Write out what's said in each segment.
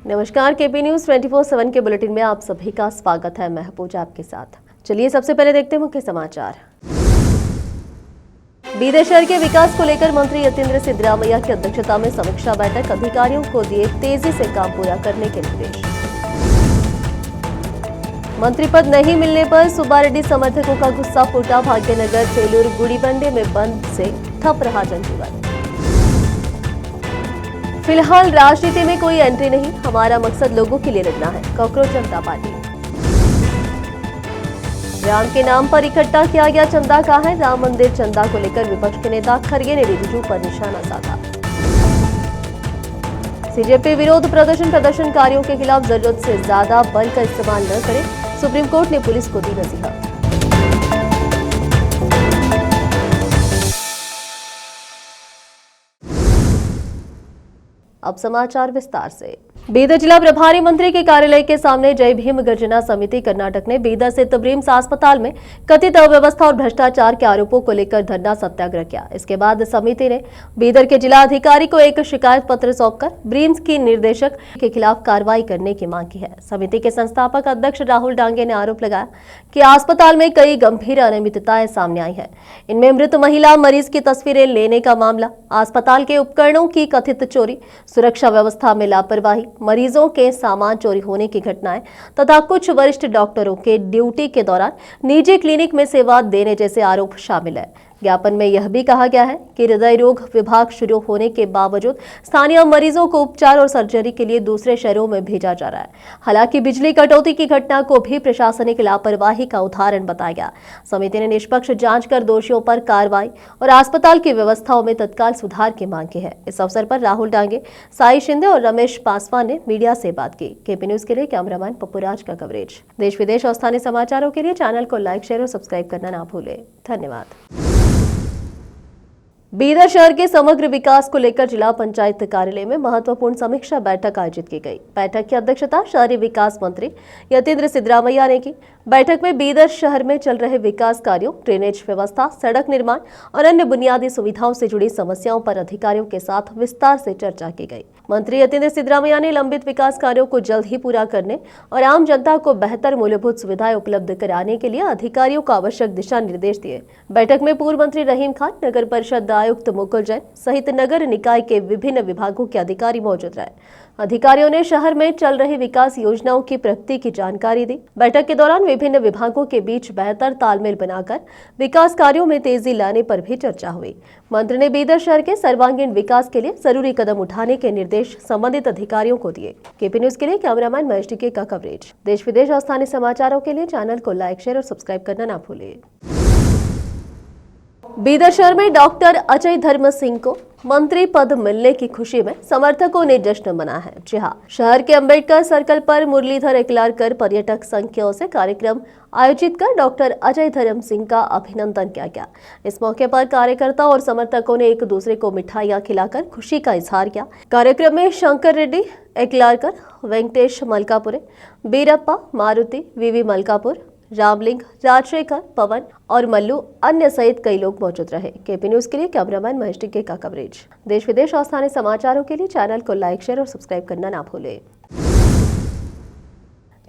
नमस्कार, KP news 24/7 के bulletin में आप सभी का स्वागत है। मैं पूजा आपके साथ। चलिए सबसे पहले देखते हैं मुख्य समाचार। बीदर शहर के विकास को लेकर मंत्री यतींद्र सिद्धरामैया की अध्यक्षता में समीक्षा बैठक, अधिकारियों को दिए तेजी से काम पूरा करने के निर्देश। मंत्री पद नहीं मिलने पर सुब्बा रेड्डी समर्थकों का गुस्सा फूटा, भाग्यनगर चेलूर गुड़ीबंडे में बंद से ठप रहा जनजीवन। फिलहाल राजनीति में कोई एंट्री नहीं, हमारा मकसद लोगों के लिए लड़ना है, कॉकरोच जनता पार्टी। राम के नाम पर इकट्ठा किया गया चंदा कहा है, राम मंदिर चंदा को लेकर विपक्ष के नेता खड़गे ने रिजिजू पर निशाना साधा। सीजेपी विरोध प्रदर्शनकारियों के खिलाफ जरूरत से ज्यादा बल का इस्तेमाल न करें, सुप्रीम कोर्ट ने पुलिस को दी नसीहत। अब समाचार विस्तार से। बीदर जिला प्रभारी मंत्री के कार्यालय के सामने जय भीम गर्जना समिति कर्नाटक ने बीदर स्थित ब्रिम्स अस्पताल में कथित अव्यवस्था और भ्रष्टाचार के आरोपों को लेकर धरना सत्याग्रह किया। इसके बाद समिति ने बीदर के जिला अधिकारी को एक शिकायत पत्र सौंपकर ब्रिम्स की निर्देशक के खिलाफ कार्रवाई करने की मांग की है। समिति के संस्थापक अध्यक्ष राहुल डांगे ने आरोप लगाया कि अस्पताल में कई गंभीर अनियमितताएं सामने आई है। इनमें मृत महिला मरीज की तस्वीरें लेने का मामला, अस्पताल के उपकरणों की कथित चोरी, सुरक्षा व्यवस्था में लापरवाही, मरीजों के सामान चोरी होने की घटनाएं तथा कुछ वरिष्ठ डॉक्टरों के ड्यूटी के दौरान निजी क्लिनिक में सेवा देने जैसे आरोप शामिल है। ज्ञापन में यह भी कहा गया है कि हृदय रोग विभाग शुरू होने के बावजूद स्थानीय मरीजों को उपचार और सर्जरी के लिए दूसरे शहरों में भेजा जा रहा है। हालांकि बिजली कटौती की घटना को भी प्रशासनिक लापरवाही का उदाहरण बताया गया। समिति ने निष्पक्ष जांच कर दोषियों पर कार्रवाई और अस्पताल की व्यवस्थाओं में तत्काल सुधार की मांग की है। इस अवसर पर राहुल डांगे, साई शिंदे और रमेश पासवान ने मीडिया से बात की। केपी न्यूज के लिए कैमरामैन पप्पूराज का कवरेज। देश विदेश और स्थानीय समाचारों के लिए चैनल को लाइक, शेयर और सब्सक्राइब करना ना भूलें। धन्यवाद। बीदर शहर के समग्र विकास को लेकर जिला पंचायत कार्यालय में महत्वपूर्ण समीक्षा बैठक आयोजित की गई। बैठक की अध्यक्षता शहरी विकास मंत्री यतींद्र सिद्धरामैया ने की। बैठक में बीदर शहर में चल रहे विकास कार्यों, ड्रेनेज व्यवस्था, सड़क निर्माण और अन्य बुनियादी सुविधाओं से जुड़ी समस्याओं पर अधिकारियों के साथ विस्तार से चर्चा की गई। मंत्री यतींद्र सिद्धरामैया ने लंबित विकास कार्यों को जल्द ही पूरा करने और आम जनता को बेहतर मूलभूत सुविधाएं उपलब्ध कराने के लिए अधिकारियों को आवश्यक दिशा निर्देश दिए। बैठक में पूर्व मंत्री रहीम खान, नगर परिषद आयुक्त मुकुल जैन सहित नगर निकाय के विभिन्न विभागों के अधिकारी मौजूद रहे। अधिकारियों ने शहर में चल रही विकास योजनाओं की प्रगति की जानकारी दी। बैठक के दौरान विभिन्न विभागों के बीच बेहतर तालमेल बनाकर विकास कार्यों में तेजी लाने पर भी चर्चा हुई। मंत्री ने बीदर शहर के सर्वांगीण विकास के लिए जरूरी कदम उठाने के निर्देश संबंधित अधिकारियों को दिए। केपी न्यूज के लिए कैमरामैन महेश टिके का कवरेज। देश विदेश और स्थानीय समाचारों के लिए चैनल को लाइक, शेयर और सब्सक्राइब करना ना भूलें। बीदर शहर में डॉक्टर अजय धर्म सिंह को मंत्री पद मिलने की खुशी में समर्थकों ने जश्न मनाया है। जी हां, शहर के अंबेडकर सर्कल पर मुरलीधर एकलारकर पर्यटक संघ की ओर से कार्यक्रम आयोजित कर डॉक्टर अजय धर्म सिंह का अभिनंदन किया गया। इस मौके पर कार्यकर्ताओं और समर्थकों ने एक दूसरे को मिठाइयां खिलाकर खुशी का इजहार किया। कार्यक्रम में शंकर रेड्डी एकलारकर, वेंकटेश मलकापुरे, बीरप्पा मारुति, वीवी मलकापुर, रामलिंग, राजशेखर, पवन और मल्लू अन्य सहित कई लोग मौजूद रहे। केपी न्यूज के लिए कैमरामैन महेश टिके का कवरेज। देश विदेश और स्थानीय समाचारों के लिए चैनल को लाइक, शेयर और सब्सक्राइब करना ना भूलें।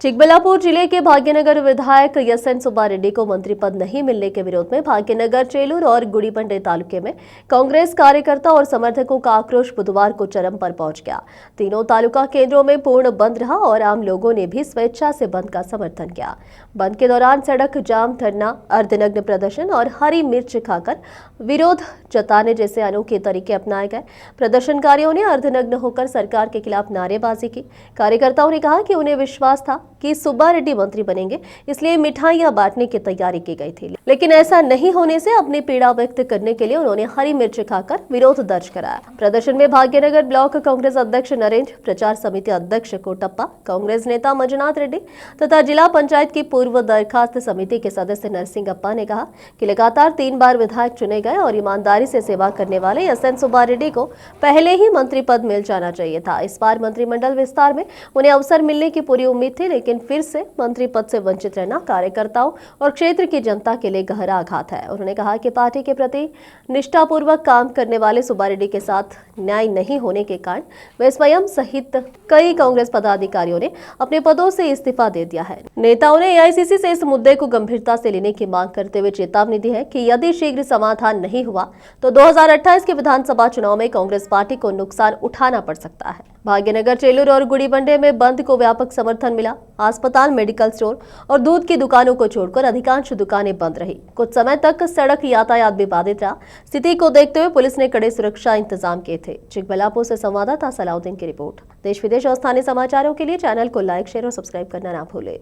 चिकबल्लापुर जिले के भाग्यनगर विधायक एसएन सुब्बा रेड्डी को मंत्री पद नहीं मिलने के विरोध में भाग्यनगर, चेलूर और गुड़ीबंडे तालुके में कांग्रेस कार्यकर्ता और समर्थकों का आक्रोश बुधवार को चरम पर पहुंच गया। तीनों तालुका केंद्रों में पूर्ण बंद रहा और आम लोगों ने भी स्वेच्छा से बंद का समर्थन किया। बंद के दौरान सड़क जाम, धरना, अर्धनग्न प्रदर्शन और हरी मिर्च खाकर विरोध जताने जैसे अनोखे तरीके अपनाए गए। प्रदर्शनकारियों ने अर्धनग्न होकर सरकार के खिलाफ नारेबाजी की। कार्यकर्ताओं ने कहा कि उन्हें विश्वास था कि सुब्बा रेड्डी मंत्री बनेंगे, इसलिए मिठाइयां बांटने की तैयारी की गई थी। लेकिन ऐसा नहीं होने से अपनी पीड़ा व्यक्त करने के लिए उन्होंने हरी मिर्च खाकर विरोध दर्ज कराया। प्रदर्शन में भाग्यनगर ब्लॉक कांग्रेस अध्यक्ष नरेंद्र, प्रचार समिति अध्यक्ष कोटप्पा, कांग्रेस नेता मंजुनाथ रेड्डी तथा जिला पंचायत की पूर्व दरखास्त समिति के सदस्य नरसिंगप्पा ने कहा कि लगातार 3 बार विधायक चुने गए और ईमानदारी से सेवा करने वाले एसएन सुब्बा रेड्डी को पहले ही मंत्री पद मिल जाना चाहिए था। इस बार मंत्रिमंडल विस्तार में उन्हें अवसर मिलने की पूरी उम्मीद थी, लेकिन लेकिन फिर से मंत्री पद से वंचित रहना कार्यकर्ताओं और क्षेत्र की जनता के लिए गहरा आघात है। उन्होंने कहा कि पार्टी के प्रति निष्ठापूर्वक काम करने वाले सुब्बा रेड्डी के साथ न्याय नहीं होने के कारण वे स्वयं सहित कई कांग्रेस पदाधिकारियों ने अपने पदों से इस्तीफा दे दिया है। नेताओं ने एआईसीसी से इस मुद्दे को गंभीरता से लेने की मांग करते हुए चेतावनी दी है कि यदि शीघ्र समाधान नहीं हुआ तो 2028 के विधानसभा चुनाव में कांग्रेस पार्टी को नुकसान उठाना पड़ सकता है। भाग्यनगर, चेलूर और गुड़ीबंडे में बंद को व्यापक समर्थन मिला। अस्पताल, मेडिकल स्टोर और दूध की दुकानों को छोड़कर अधिकांश दुकानें बंद रही। कुछ समय तक सड़क यातायात भी बाधित रहा। स्थिति को देखते हुए पुलिस ने कड़े सुरक्षा इंतजाम किए थे। चिकबल्लापुर से संवाददाता सलाउद्दीन की रिपोर्ट। देश विदेश और स्थानीय समाचारों के लिए चैनल को लाइक, शेयर और सब्सक्राइब करना ना भूलें।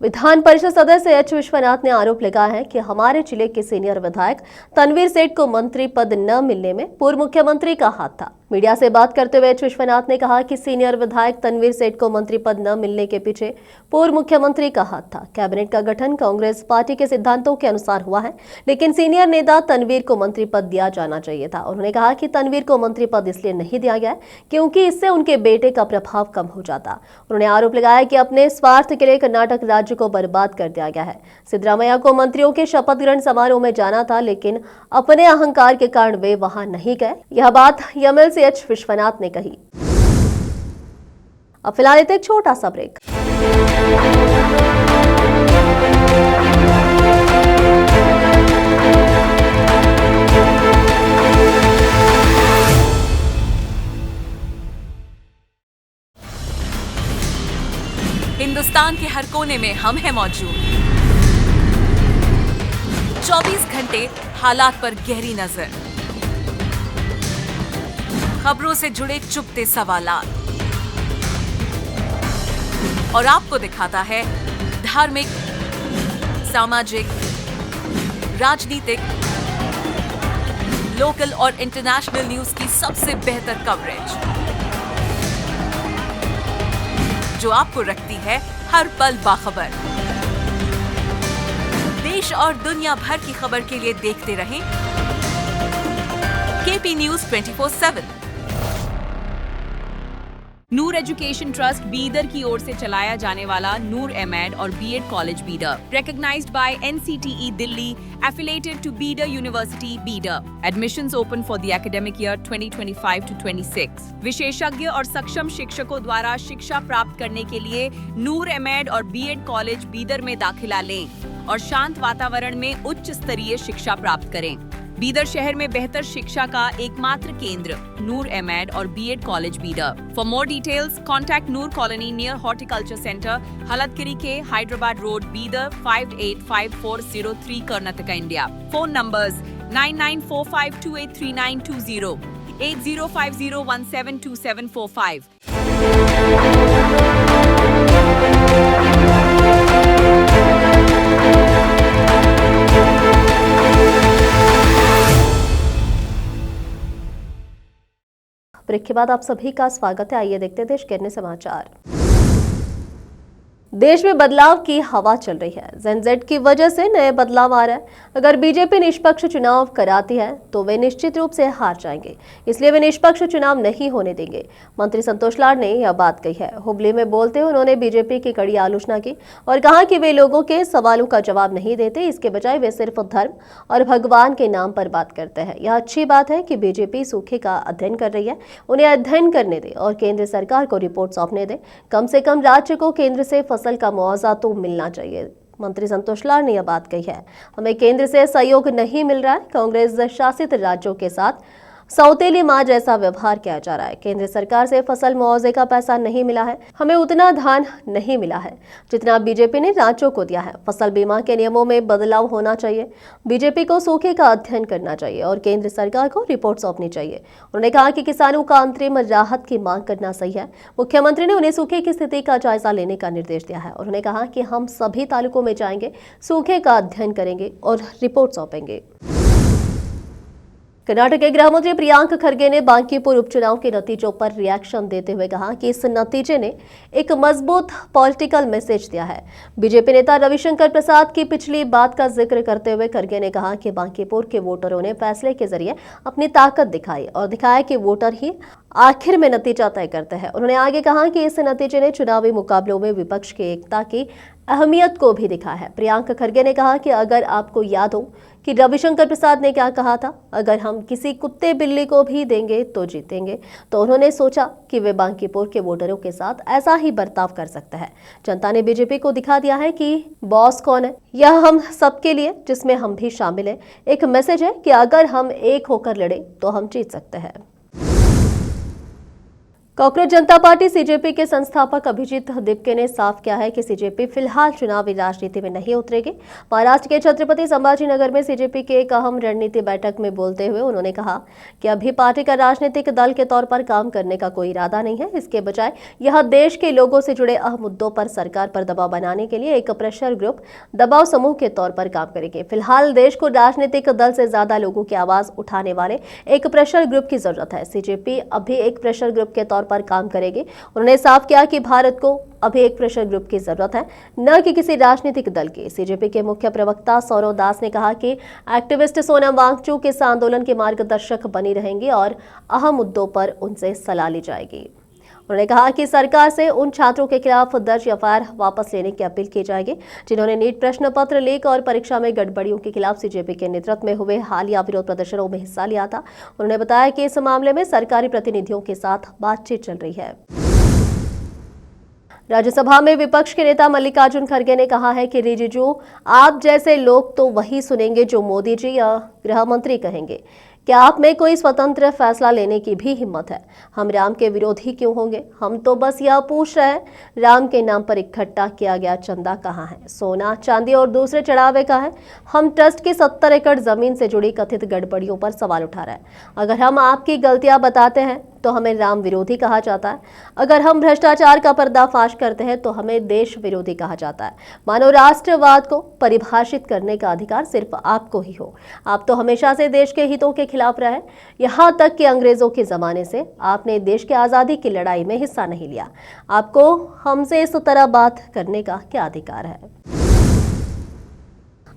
विधान परिषद सदस्य एच विश्वनाथ ने आरोप लगाया है कि हमारे जिले के सीनियर विधायक तनवीर सेठ को मंत्री पद न मिलने में पूर्व मुख्यमंत्री का हाथ था। मीडिया से बात करते हुए एच विश्वनाथ ने कहा कि सीनियर विधायक तनवीर सेठ को मंत्री पद न मिलने के पीछे पूर्व मुख्यमंत्री का हाथ था। कैबिनेट का गठन कांग्रेस पार्टी के सिद्धांतों के अनुसार हुआ है, लेकिन सीनियर नेता तनवीर को मंत्री पद दिया जाना चाहिए था। उन्होंने कहा कि तनवीर को मंत्री पद इसलिए नहीं दिया गया क्योंकि इससे उनके बेटे का प्रभाव कम हो जाता। उन्होंने आरोप लगाया कि अपने स्वार्थ के लिए कर्नाटक राज्य को बर्बाद कर दिया गया है। सिद्धरामैया को मंत्रियों के शपथ ग्रहण समारोह में जाना था, लेकिन अपने अहंकार के कारण वे वहां नहीं गए। यह बात एमएलसी एच विश्वनाथ ने कही। अब फिलहाल एक छोटा सा ब्रेक। हिंदुस्तान के हर कोने में हम हैं मौजूद। 24 घंटे हालात पर गहरी नजर, खबरों से जुड़े चुपते सवालात और आपको दिखाता है धार्मिक, सामाजिक, राजनीतिक, लोकल और इंटरनेशनल न्यूज की सबसे बेहतर कवरेज, जो आपको रखती है हर पल बाखबर। देश और दुनिया भर की खबर के लिए देखते रहें KP news 24/7। Noor education trust Bidar की ओर से चलाया जाने वाला नूर एमएड और BEd college Bidar, recognized by NCTE Delhi, affiliated to Bidar University, Bidar. Admissions open for the academic year 2025 to 26. विशेषज्ञ और सक्षम शिक्षकों द्वारा शिक्षा प्राप्त करने के लिए नूर एमएड और बीएड कॉलेज बीदर में दाखिला लें और शांत वातावरण में उच्च स्तरीय शिक्षा प्राप्त करें। बीदर शहर में बेहतर शिक्षा का एकमात्र केंद्र नूर एमएड और BEd college Bidar. For more details contact Noor colony near horticulture centre, Haldagiri के Hyderabad road, Bidar 585403 Karnataka, India. Phone numbers 9945283920, 8050172745। Break के बाद आप सभी का स्वागत है। आइए देखते हैं देश के अन्य समाचार। देश में बदलाव की हवा चल रही है। जेनजेड की वजह से नए बदलाव आ रहा है। अगर बीजेपी निष्पक्ष चुनाव कराती है तो वे निश्चित रूप से हार जाएंगे, इसलिए वे निष्पक्ष चुनाव नहीं होने देंगे। मंत्री संतोष लाड ने यह बात कही है। हुबली में बोलते हुए उन्होंने बीजेपी की कड़ी आलोचना की और कहा कि वे लोगों के सवालों का जवाब नहीं देते, इसके बजाय वे सिर्फ धर्म और भगवान के नाम पर बात करते हैं। यह अच्छी बात है कि बीजेपी सूखे का अध्ययन कर रही है, उन्हें अध्ययन करने दे और केंद्र सरकार को रिपोर्ट सौंपने दे। कम से कम राज्य को केंद्र से फसल का मुआवजा तो मिलना चाहिए। मंत्री संतोष लाड ने यह बात कही है। हमें केंद्र से सहयोग नहीं मिल रहा है। कांग्रेस शासित राज्यों के साथ सौतेली मां जैसा व्यवहार किया जा रहा है। केंद्र सरकार से फसल मुआवजे का पैसा नहीं मिला है, हमें उतना धान नहीं मिला है जितना बीजेपी ने राज्यों को दिया है। फसल बीमा के नियमों में बदलाव होना चाहिए। बीजेपी को सूखे का अध्ययन करना चाहिए और केंद्र सरकार को रिपोर्ट सौंपनी चाहिए। उन्होंने कहा कि किसानों का अंतरिम राहत की मांग करना सही है। मुख्यमंत्री ने उन्हें सूखे की स्थिति का जायजा लेने का निर्देश दिया है। उन्होंने कहा कि हम सभी तालुकों में जाएंगे, सूखे का अध्ययन करेंगे और रिपोर्ट सौंपेंगे। कर्नाटक के गृह मंत्री प्रियांक खरगे ने बांकीपुर उपचुनाव के नतीजों पर रिएक्शन देते हुए कहा कि इस नतीजे ने एक मजबूत पॉलिटिकल मैसेज दिया है। बीजेपी नेता रविशंकर प्रसाद की पिछली बात का जिक्र करते हुए खरगे ने कहा कि बांकीपुर के वोटरों ने फैसले के जरिए अपनी ताकत दिखाई और दिखाया कि वोटर ही आखिर में नतीजा तय करते हैं। उन्होंने आगे कहा कि इस नतीजे ने चुनावी मुकाबलों में विपक्ष की एकता की अहमियत को भी दिखा है। प्रियांक खरगे ने कहा कि अगर आपको याद हो कि रविशंकर प्रसाद ने क्या कहा था, अगर हम किसी कुत्ते बिल्ली को भी देंगे तो जीतेंगे, तो उन्होंने सोचा कि वे बांकीपुर के वोटरों के साथ ऐसा ही बर्ताव कर सकते हैं। जनता ने बीजेपी को दिखा दिया है कि बॉस कौन है। यह हम सबके लिए, जिसमें हम भी शामिल हैं, एक मैसेज है कि अगर हम एक होकर लड़े तो हम जीत सकते हैं। कांग्रेस जनता पार्टी सीजेपी के संस्थापक अभिजीत दिपके ने साफ किया है कि सीजेपी फिलहाल चुनावी राजनीति में नहीं उतरेगी। महाराष्ट्र के छत्रपति संभाजीनगर में सीजेपी के एक अहम रणनीति बैठक में बोलते हुए उन्होंने कहा कि अभी पार्टी का राजनीतिक दल के तौर पर काम करने का कोई इरादा नहीं है। इसके बजाय यह देश के लोगों से जुड़े अहम मुद्दों पर सरकार पर दबाव बनाने के लिए एक प्रेशर ग्रुप दबाव समूह के तौर पर काम करेंगे। फिलहाल देश को राजनीतिक दल से ज्यादा लोगों की आवाज उठाने वाले एक प्रेशर ग्रुप की जरूरत है। सीजेपी अभी एक प्रेशर ग्रुप के तौर पर काम करेगी। उन्होंने साफ किया कि भारत को अभी एक प्रेशर ग्रुप की जरूरत है, न कि किसी राजनीतिक दल की। सीजेपी के मुख्य प्रवक्ता सौरव दास ने कहा कि एक्टिविस्ट सोनम वांगचुक इस आंदोलन के मार्गदर्शक बनी रहेंगी और अहम मुद्दों पर उनसे सलाह ली जाएगी। उन्होंने कहा कि सरकार से उन छात्रों के खिलाफ दर्ज एफआईआर वापस लेने की अपील की जाएगी जिन्होंने नीट प्रश्न पत्र लीक और परीक्षा में गड़बड़ियों के खिलाफ सीजेपी के नेतृत्व में हुए हालिया विरोध प्रदर्शनों में हिस्सा लिया था। उन्होंने बताया कि इस मामले में सरकारी प्रतिनिधियों के साथ बातचीत चल रही है। राज्यसभा में विपक्ष के नेता मल्लिकार्जुन खड़गे ने कहा है कि रिजिजू, आप जैसे लोग तो वही सुनेंगे जो मोदी जी या गृह मंत्री कहेंगे। क्या आप में कोई स्वतंत्र फैसला लेने की भी हिम्मत है? हम राम के विरोधी क्यों होंगे? हम तो बस यह पूछ रहे हैं, राम के नाम पर इकट्ठा किया गया चंदा कहाँ है? सोना, चांदी और दूसरे चढ़ावे कहाँ है? हम ट्रस्ट की 70 एकड़ जमीन से जुड़ी कथित गड़बड़ियों पर सवाल उठा रहे हैं। अगर हम आपकी गलतियां बताते हैं तो हमें राम विरोधी कहा जाता है। अगर हम भ्रष्टाचार का पर्दाफाश करते हैं तो हमें देश विरोधी कहा जाता है। मानो राष्ट्रवाद को परिभाषित करने का अधिकार सिर्फ आपको ही हो। आप तो हमेशा से देश के हितों के खिलाफ रहे, यहाँ तक कि अंग्रेजों के जमाने से आपने देश की आजादी की लड़ाई में हिस्सा नहीं लिया। आपको हमसे इस तरह बात करने का क्या अधिकार है?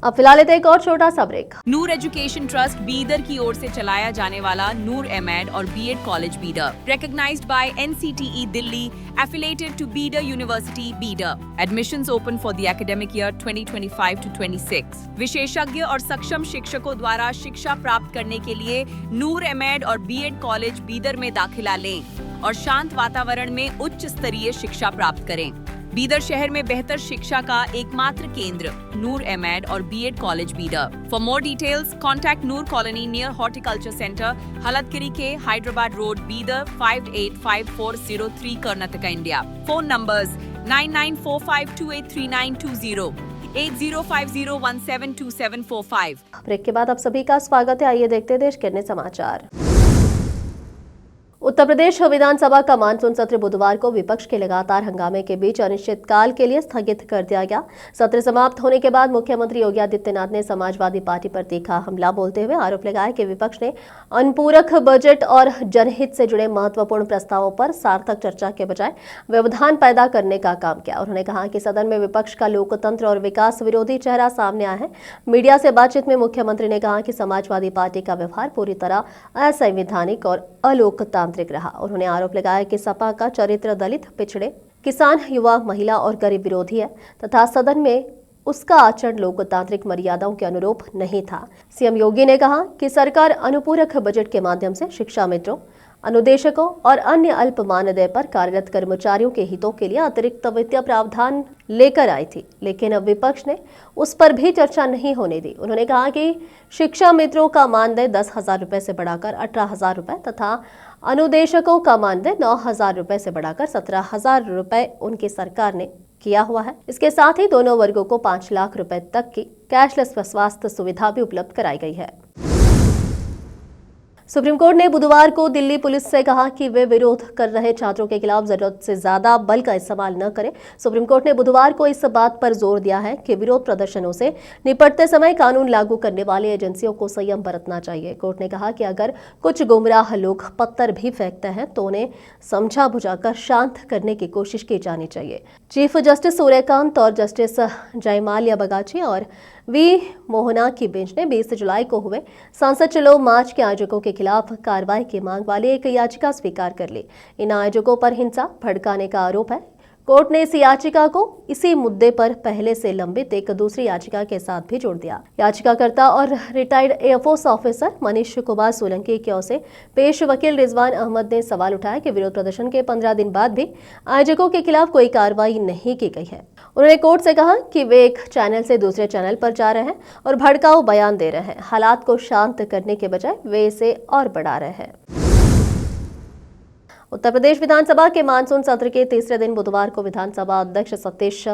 अब फिलहाल एक और छोटा सा break. Noor education trust Bidar की ओर से चलाया जाने वाला नूर एमएड और BEd college Bidar, recognized by NCTE Delhi, affiliated to Bidar University, Bidar. Admissions open for the academic year 2025 to 26. विशेषज्ञ और सक्षम शिक्षकों द्वारा शिक्षा प्राप्त करने के लिए नूर एमएड और बीएड कॉलेज बीदर में दाखिला लें और शांत वातावरण में उच्च स्तरीय शिक्षा प्राप्त करें। बीदर शहर में बेहतर शिक्षा का एकमात्र केंद्र नूर एमएड और BEd college Bidar. For more details contact Noor colony near horticulture centre, Halatgiri के Hyderabad road, Bidar 585403 Karnataka, India. Phone numbers 9945283920, 8050172745। Break के बाद आप सभी का स्वागत है। आइए देखते हैं देश के अन्य समाचार। उत्तर प्रदेश विधानसभा का मानसून सत्र बुधवार को विपक्ष के लगातार हंगामे के बीच अनिश्चितकाल के लिए स्थगित कर दिया गया। सत्र समाप्त होने के बाद मुख्यमंत्री योगी आदित्यनाथ ने समाजवादी पार्टी पर तीखा हमला बोलते हुए आरोप लगाया कि विपक्ष ने अनुपूरक बजट और जनहित से जुड़े महत्वपूर्ण प्रस्तावों पर सार्थक चर्चा के बजाय व्यवधान पैदा करने का काम किया। उन्होंने कहा कि सदन में विपक्ष का लोकतंत्र और विकास विरोधी चेहरा सामने आया है। मीडिया से बातचीत में मुख्यमंत्री ने कहा कि समाजवादी पार्टी का व्यवहार पूरी तरह असंवैधानिक और अलोकतांत्रिक रहा। उन्होंने आरोप लगाया कि सपा का चरित्र दलित, पिछड़े, किसान, युवा, महिला और गरीब विरोधी है तथा सदन में उसका आचरण लोकतांत्रिक मर्यादाओं के अनुरूप नहीं था। सीएम योगी ने कहा कि सरकार अनुपूरक बजट के माध्यम से शिक्षा मित्रों, अनुदेशकों और अन्य अल्प मानदेय पर कार्यरत कर्मचारियों के हितों के लिए अतिरिक्त वित्तीय प्रावधान लेकर आई थी, लेकिन अब विपक्ष ने उस पर भी चर्चा नहीं होने दी। उन्होंने कहा कि शिक्षा मित्रों का मानदेय 10,000 रुपए से बढ़ाकर 18,000 रुपए तथा अनुदेशकों का मानदेय 9,000 रुपए से बढ़ाकर 17,000 रुपए उनकी सरकार ने किया हुआ है। इसके साथ ही दोनों वर्गों को 5 लाख रुपए तक की कैशलेस स्वास्थ्य सुविधा भी उपलब्ध कराई गई है। सुप्रीम कोर्ट ने बुधवार को दिल्ली पुलिस से कहा कि वे विरोध कर रहे छात्रों के खिलाफ जरूरत से ज्यादा बल का इस्तेमाल न करें। सुप्रीम कोर्ट ने बुधवार को इस बात पर जोर दिया है कि विरोध प्रदर्शनों से निपटते समय कानून लागू करने वाली एजेंसियों को संयम बरतना चाहिए। कोर्ट ने कहा कि अगर कुछ गुमराह लोग पत्थर भी फेंकते हैं तो उन्हें समझा बुझाकर शांत करने की कोशिश की जानी चाहिए। चीफ जस्टिस सूर्यकांत और जस्टिस जयमाल्या बगाची और वी मोहना की बेंच ने 20 जुलाई को हुए संसद चलो मार्च के आयोजकों के खिलाफ कार्रवाई की मांग वाली एक याचिका स्वीकार कर ली। इन आयोजकों पर हिंसा भड़काने का आरोप है। कोर्ट ने इस याचिका को इसी मुद्दे पर पहले से लंबित एक दूसरी याचिका के साथ भी जोड़ दिया। याचिकाकर्ता और retired air force officer Manish Kumar Solanki की ओर से पेश वकील रिजवान अहमद ने सवाल उठाया कि विरोध प्रदर्शन के 15 दिन बाद भी आयोजकों के खिलाफ कोई कार्रवाई नहीं की गई है। उन्होंने कोर्ट से कहा कि वे एक चैनल से दूसरे चैनल पर जा रहे हैं और भड़काऊ बयान दे रहे हैं। हालात को शांत करने के बजाय वे इसे और बढ़ा रहे हैं। उत्तर प्रदेश विधानसभा के मानसून सत्र के तीसरे दिन बुधवार को विधानसभा अध्यक्ष सतीश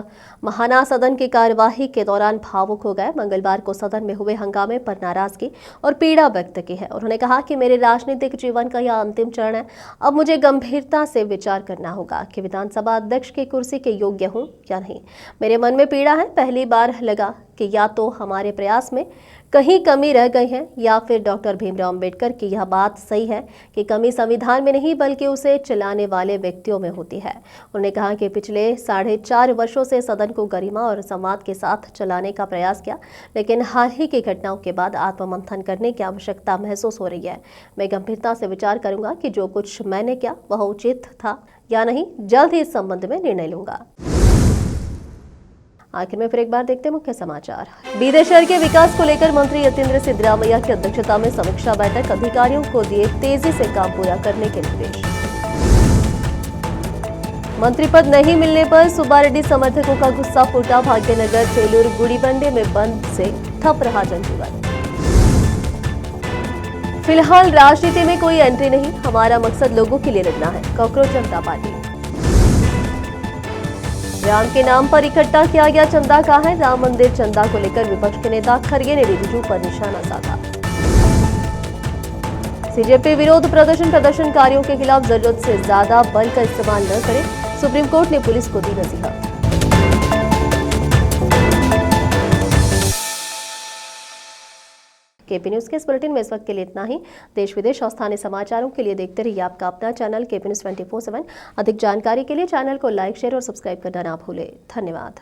महाना सदन की कार्यवाही के दौरान भावुक हो गए। मंगलवार को सदन में हुए हंगामे पर नाराजगी और पीड़ा व्यक्त की है। उन्होंने कहा कि मेरे राजनीतिक जीवन का यह अंतिम चरण है। अब मुझे गंभीरता से विचार करना होगा कि विधानसभा अध्यक्ष की कुर्सी के योग्य हूं या नहीं। मेरे मन में पीड़ा है। पहली बार लगा कि या तो हमारे प्रयास में कहीं कमी रह गई है या फिर डॉक्टर भीमराव अंबेडकर की यह बात सही है कि कमी संविधान में नहीं बल्कि उसे चलाने वाले व्यक्तियों में होती है। उन्होंने कहा कि पिछले 4.5 वर्षों से सदन को गरिमा और संवाद के साथ चलाने का प्रयास किया, लेकिन हाल ही की घटनाओं के बाद आत्ममंथन करने की आवश्यकता महसूस हो रही है। मैं गंभीरता से विचार करूंगा कि जो कुछ मैंने किया वह उचित था या नहीं। जल्द ही इस संबंध में निर्णय लूंगा। आखिर में फिर एक बार देखते हैं मुख्य समाचार। बीदर शहर के विकास को लेकर मंत्री यतींद्र सिद्धरामैया की अध्यक्षता में समीक्षा बैठक। अधिकारियों को दिए तेजी से काम पूरा करने के निर्देश। मंत्री पद नहीं मिलने पर सुब्बा रेड्डी समर्थकों का गुस्सा फूटा। भाग्यनगर सेलूर गुड़ीबंडे में बंद से ठप रहा जनजीवन। फिलहाल राजनीति में कोई एंट्री नहीं, हमारा मकसद लोगों के लिए लड़ना है। कॉकरोच जनता पार्टी। राम के नाम पर इकट्ठा किया गया चंदा कहा है। राम मंदिर चंदा को लेकर विपक्ष के नेता खड़गे ने रिजिजू पर निशाना साधा। सीजेपी विरोध प्रदर्शनकारियों के खिलाफ जरूरत से ज्यादा बल का इस्तेमाल न करें। सुप्रीम कोर्ट ने पुलिस को दी नसीहत। केपी न्यूज के इस बुलेटिन में इस वक्त के लिए इतना ही। देश विदेश और स्थानीय समाचारों के लिए देखते रहिए आपका अपना चैनल केपी न्यूज 24/7। अधिक जानकारी के लिए चैनल को लाइक, शेयर और सब्सक्राइब करना ना भूलें। धन्यवाद।